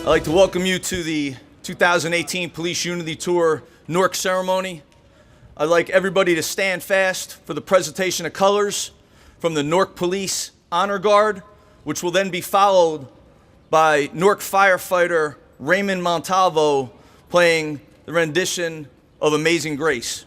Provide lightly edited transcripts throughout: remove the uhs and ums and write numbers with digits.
I'd like to welcome you to the 2018 Police Unity Tour Newark ceremony. I'd like everybody to stand fast for the presentation of colors from the Newark Police Honor Guard, which will then be followed by Newark firefighter Raymond Montalvo playing the rendition of Amazing Grace.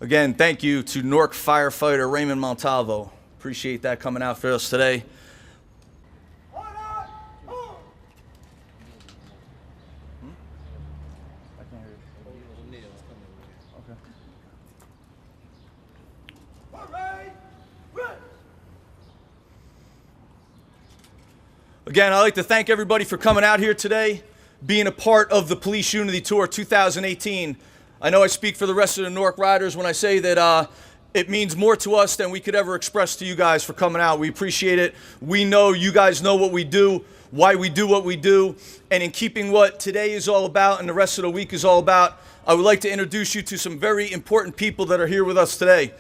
Again, thank you to Newark firefighter Raymond Montalvo. Appreciate that coming out for us today. Again, I'd like to thank everybody for coming out here today, being a part of the Police Unity Tour 2018. I know I speak for the rest of the Newark Riders when I say that it means more to us than we could ever express to you guys for coming out. We appreciate it. We know you guys know what we do, why we do what we do, and in keeping what today is all about and the rest of the week is all about, I would like to introduce you to some very important people that are here with us today.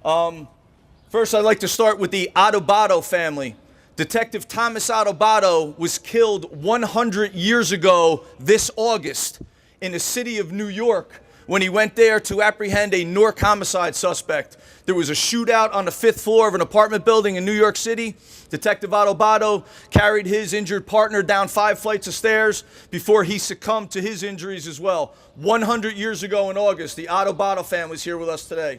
First, I'd like to start with the Adubato family. Detective Thomas Adubato was killed 100 years ago this August in the city of New York when he went there to apprehend a Newark homicide suspect. There was a shootout on the 5th floor of an apartment building in New York City. Detective Adubato carried his injured partner down 5 flights of stairs before he succumbed to his injuries as well. 100 years ago in August, the Adubato family is here with us today.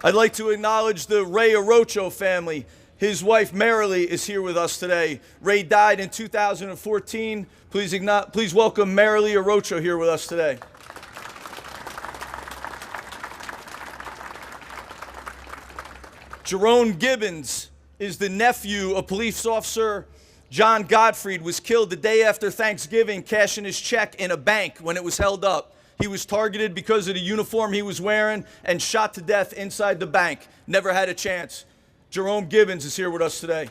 I'd like to acknowledge the Ray Arocho family. His wife, Marilee, is here with us today. Ray died in 2014. Please welcome Marilee Arocho here with us today. Jerome Gibbons is the nephew of police officer John Gottfried, was killed the day after Thanksgiving cashing his check in a bank when it was held up. He was targeted because of the uniform he was wearing and shot to death inside the bank. Never had a chance. Jerome Gibbons is here with us today.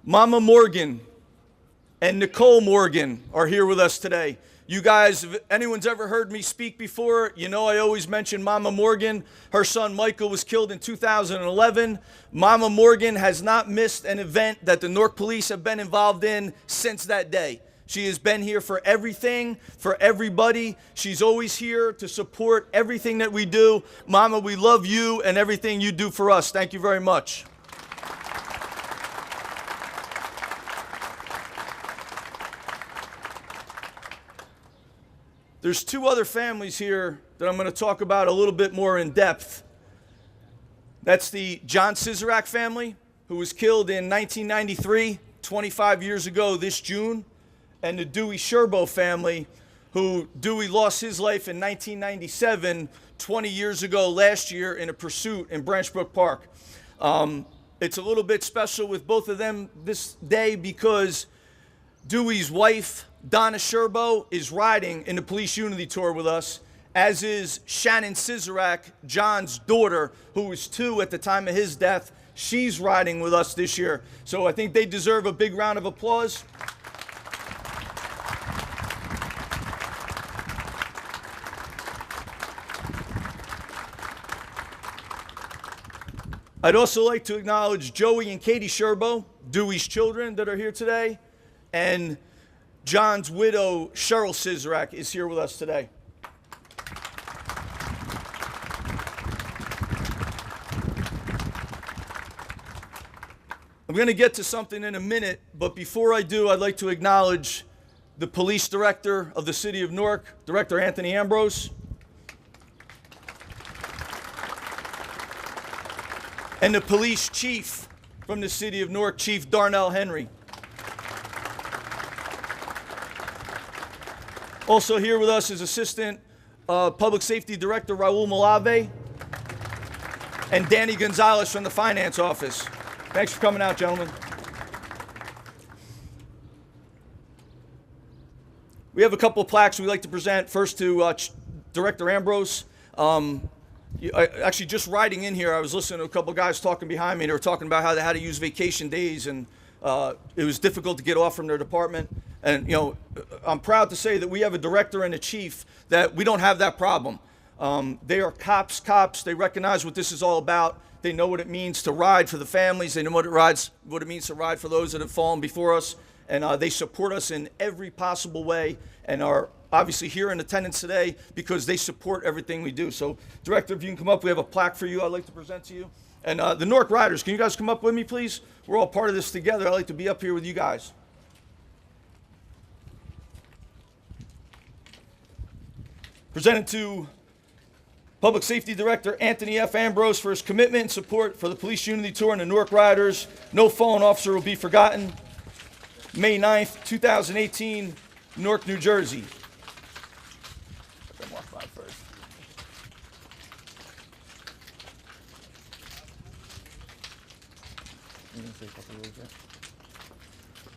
Mama Morgan and Nicole Morgan are here with us today. You guys, if anyone's ever heard me speak before, you know I always mention Mama Morgan. Her son Michael was killed in 2011. Mama Morgan has not missed an event that the Newark Police have been involved in since that day. She has been here for everything, for everybody. She's always here to support everything that we do. Mama, we love you and everything you do for us. Thank you very much. There's 2 other families here that I'm going to talk about a little bit more in depth. That's the John Cizerak family, who was killed in 1993, 25 years ago this June, and the Dewey Sherbo family, who Dewey lost his life in 1997, 20 years ago last year in a pursuit in Branch Brook Park. It's a little bit special with both of them this day because Dewey's wife, Donna Sherbo, is riding in the Police Unity Tour with us, as is Shannon Scissorak, John's daughter, who was 2 at the time of his death. She's riding with us this year. So I think they deserve a big round of applause. I'd also like to acknowledge Joey and Katie Sherbo, Dewey's children that are here today, and John's widow, Cheryl Scissorak, is here with us today. I'm going to get to something in a minute, but before I do, I'd like to acknowledge the police director of the city of Newark, Director Anthony Ambrose, and the police chief from the city of Newark, Chief Darnell Henry. Also here with us is Assistant Public Safety Director Raul Malave and Danny Gonzalez from the Finance Office. Thanks for coming out, gentlemen. We have a couple of plaques we'd like to present. First to Director Ambrose. Actually, just riding in here, I was listening to a couple of guys talking behind me. They were talking about how they had to use vacation days, and it was difficult to get off from their department. And, you know, I'm proud to say that we have a director and a chief that we don't have that problem. They are cops. They recognize what this is all about. They know what it means to ride for the families. They know what it means to ride for those that have fallen before us. And they support us in every possible way and are obviously here in attendance today because they support everything we do. So, Director, if you can come up, we have a plaque for you I'd like to present to you. And the Newark Riders, can you guys come up with me, please? We're all part of this together. I'd like to be up here with you guys. Presented to Public Safety Director Anthony F. Ambrose for his commitment and support for the Police Unity Tour and the Newark Riders. No fallen officer will be forgotten. May 9th, 2018, Newark, New Jersey.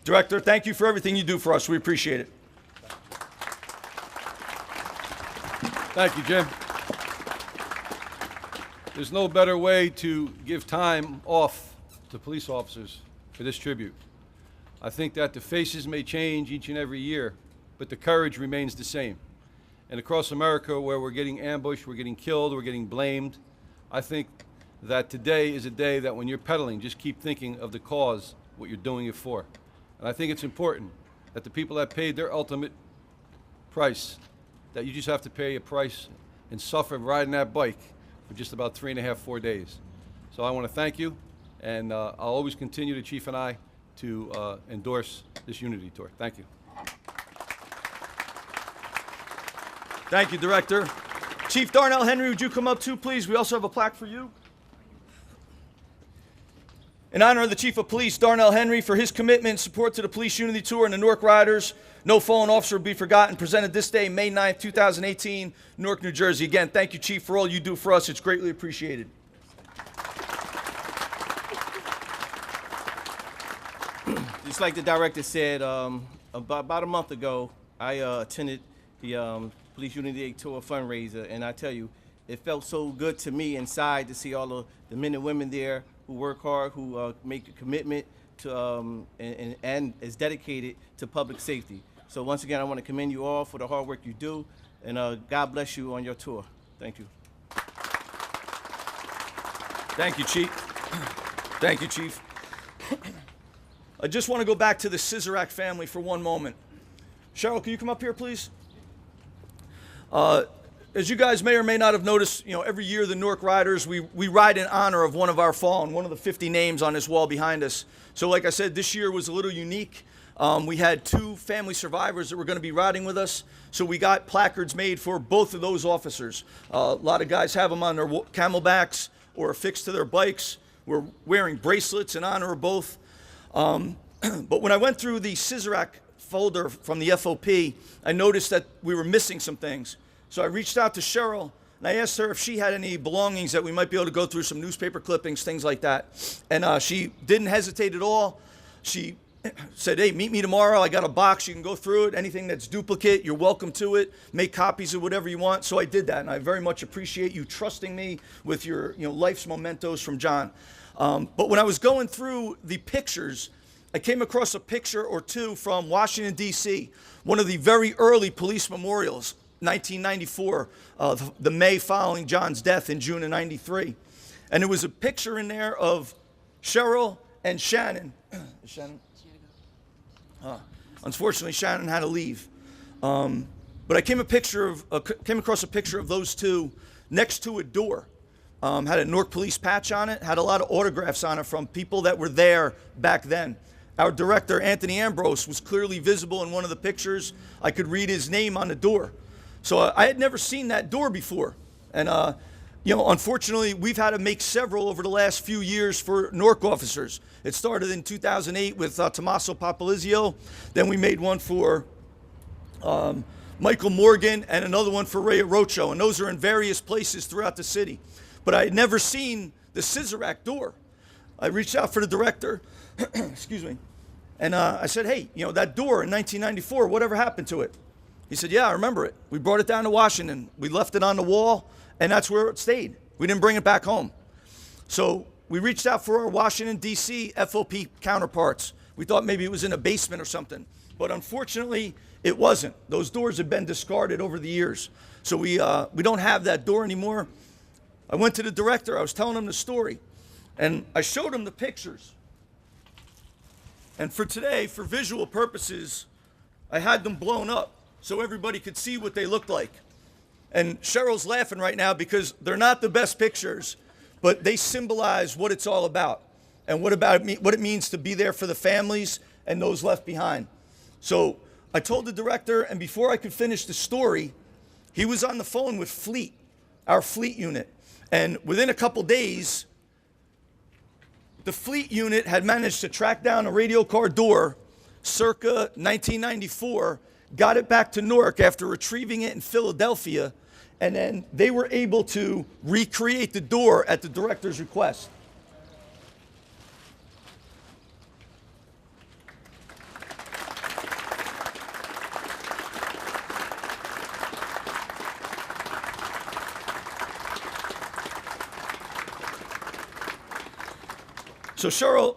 Director, thank you for everything you do for us. We appreciate it. Thank you, Jim. There's no better way to give time off to police officers for this tribute. I think that the faces may change each and every year, but the courage remains the same. And across America, where we're getting ambushed, we're getting killed, we're getting blamed, I think that today is a day that when you're pedaling, just keep thinking of the cause, what you're doing it for. And I think it's important that the people that paid their ultimate price, that you just have to pay a price and suffer riding that bike for just about 3.5, 4 days. So I want to thank you, and I'll always continue, the Chief and I, to endorse this Unity Tour. Thank you. Thank you, Director. Chief Darnell Henry, would you come up too, please? We also have a plaque for you. In honor of the Chief of Police, Darnell Henry, for his commitment and support to the Police Unity Tour and the Newark Riders, no fallen officer will be forgotten, presented this day, May 9th, 2018, Newark, New Jersey. Again, thank you, Chief, for all you do for us. It's greatly appreciated. Just like the director said, about a month ago, I attended the Police Unity Tour fundraiser, and I tell you, it felt so good to me inside to see all of the men and women there who work hard, who make a commitment to and is dedicated to public safety. So once again, I want to commend you all for the hard work you do, and God bless you on your tour. Thank you. Thank you, Chief. Thank you, Chief. I just want to go back to the Scissorak family for one moment. Cheryl, can you come up here, please? As you guys may or may not have noticed, every year the Newark Riders, we ride in honor of one of our fallen, one of the 50 names on this wall behind us. So like I said, this year was a little unique. We had 2 family survivors that were going to be riding with us, so we got placards made for both of those officers. A lot of guys have them on their camelbacks or affixed to their bikes. We're wearing bracelets in honor of both. But when I went through the Scissorak folder from the FOP, I noticed that we were missing some things. So I reached out to Cheryl, and I asked her if she had any belongings that we might be able to go through, some newspaper clippings, things like that. And she didn't hesitate at all. She said, hey, meet me tomorrow. I got a box. You can go through it. Anything that's duplicate, you're welcome to it. Make copies of whatever you want. So I did that, and I very much appreciate you trusting me with your life's mementos from John. But when I was going through the pictures, I came across a picture or two from Washington, D.C., one of the very early police memorials, 1994, the May following John's death in June of 93. And there was a picture in there of Cheryl and Shannon. Shannon? Unfortunately, Shannon had to leave. But I came across a picture of those two next to a door. Had a Newark Police patch on it, had a lot of autographs on it from people that were there back then. Our director, Anthony Ambrose, was clearly visible in one of the pictures. I could read his name on the door. So I had never seen that door before. And, unfortunately, we've had to make several over the last few years for Newark officers. It started in 2008 with Tommaso Papalizio. Then we made one for Michael Morgan and another one for Ray Rocho. And those are in various places throughout the city. But I had never seen the Scissorak door. I reached out for the director, excuse me, and I said, hey, that door in 1994, whatever happened to it? He said, yeah, I remember it. We brought it down to Washington. We left it on the wall, and that's where it stayed. We didn't bring it back home. So we reached out for our Washington, D.C. FOP counterparts. We thought maybe it was in a basement or something. But unfortunately, it wasn't. Those doors have been discarded over the years. So we don't have that door anymore. I went to the director. I was telling him the story. And I showed him the pictures. And for today, for visual purposes, I had them blown up so everybody could see what they looked like. And Cheryl's laughing right now because they're not the best pictures, but they symbolize what it's all about and what it means to be there for the families and those left behind. So I told the director, and before I could finish the story, he was on the phone with Fleet, our Fleet unit. And within a couple days, the Fleet unit had managed to track down a radio car door circa 1994, got it back to Newark after retrieving it in Philadelphia, and then they were able to recreate the door at the director's request. So Cheryl,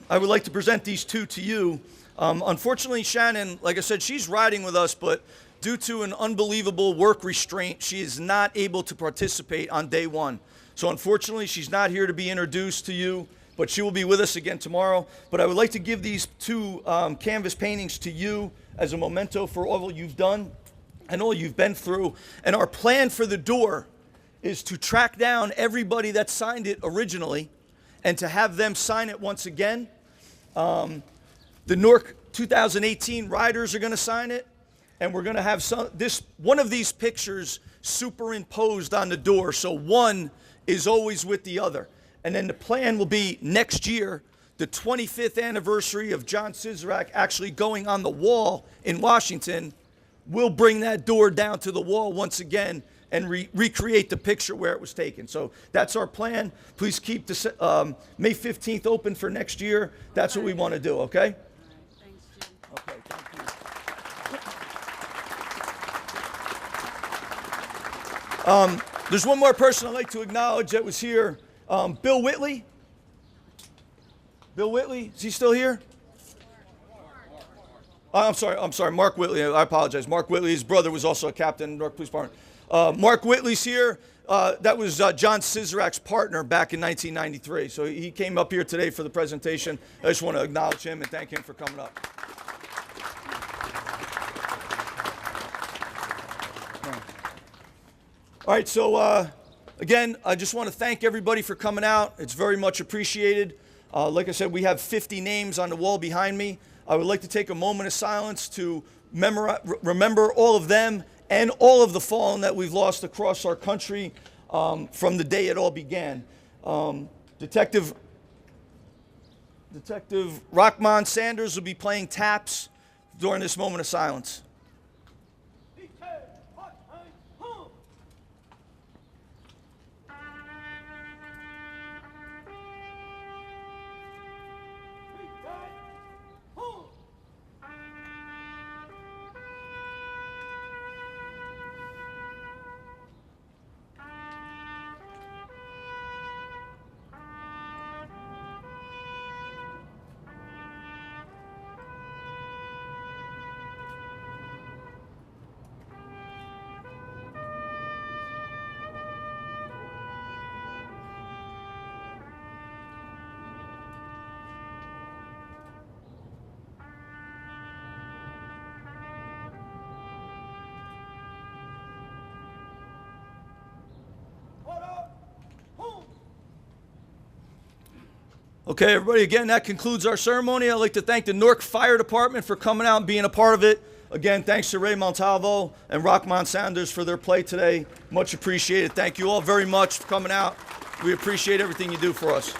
I would like to present these two to you. Unfortunately, Shannon, like I said, she's riding with us, but due to an unbelievable work restraint, she is not able to participate on day one. So unfortunately, she's not here to be introduced to you, but she will be with us again tomorrow. But I would like to give these two canvas paintings to you as a memento for all you've done and all you've been through. And our plan for the door is to track down everybody that signed it originally and to have them sign it once again. The Newark 2018 riders are going to sign it, and we're going to have one of these pictures superimposed on the door, so one is always with the other. And then the plan will be next year, the 25th anniversary of John Scissorak actually going on the wall in Washington. We'll bring that door down to the wall once again and recreate the picture where it was taken. So that's our plan. Please keep May 15th open for next year. That's what we want to do, okay? Thanks, Jim. Okay, thank you. There's one more person I'd like to acknowledge that was here. Bill Whitley. Bill Whitley, is he still here? I'm sorry, Mark Whitley. I apologize. Mark Whitley, his brother was also a captain in the Newark Police Department. Mark Whitley's here. That was John Scissorak's partner back in 1993. So he came up here today for the presentation. I just want to acknowledge him and thank him for coming up. All right, so again, I just want to thank everybody for coming out. It's very much appreciated. Like I said, we have 50 names on the wall behind me. I would like to take a moment of silence to remember all of them and all of the fallen that we've lost across our country from the day it all began. Detective Detective Rockmon Sanders will be playing taps during this moment of silence. Okay, everybody, again, that concludes our ceremony. I'd like to thank the Newark Fire Department for coming out and being a part of it. Again, thanks to Ray Montalvo and Rockmon Sanders for their play today. Much appreciated. Thank you all very much for coming out. We appreciate everything you do for us.